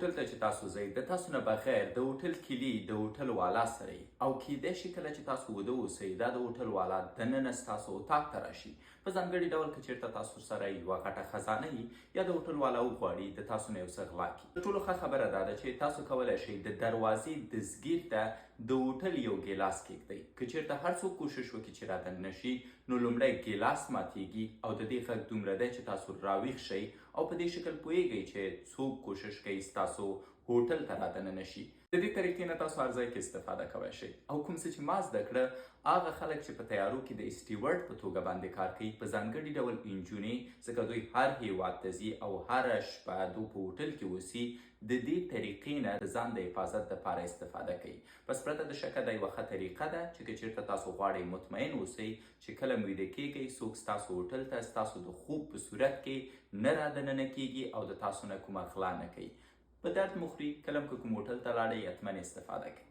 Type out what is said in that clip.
هوټل ته چې تاسو ځئ د تاسو نه بغیر د هوټل کلي د هوټل والا سره او کیدای شي کله چې تاسو وده اوسئ دا د هوټل والا دننه ستاسو اتاق ته راشي په ځانګړي ډول که چېرته تاسو سره یوه غټه خزانه وي یا د هوټل والا وغواړي د تاسو نه یو څه غلا کړي. د ټولو ښه خبره دا ده چې تاسو کولی شئ د دروازې دستګیر ته د هوټل یو ګیلاس کیږدئ. که چېرته هر څوک کوشش وکړي چې رادننه شي نو لومړی ګیلاس ماتیږي او د دې غږ دومره دی چې تاسو راویښ شئ او په دې شکل پوهیږئ چې څوک کوشش کوي ستاسو هوټل ته رادننه شي. د دې طریقې نه تاسو هر ځای کې استفاده کولی شئ. او کوم څه چې ما زده کړه هغه خلک چې په تیارو کې د اسټیورډ په توګه باندې کار کوي په ځانګړي ډول انجونې ځکه دوی هر هیواد ته ځي او هره شپه دوی په هوټل کې اوسي د دې طریقې نه د ځان د حفاظت دپاره استفاده کوي. پس پرته د شکه دا یوه ښه طریقه ده چې که چېرته تاسو غواړئ مطمئن اوسئ چې کله مو ویده کیږئ څوک ستاسو هوټل ته ستاسو د خوب په صورت کې نه رادننه کیږي او د تاسو نه کومه غلا نه کوي. په درد مخوري کله هم که کوم هوټل ته لاړئ حتما استفاده کوئ.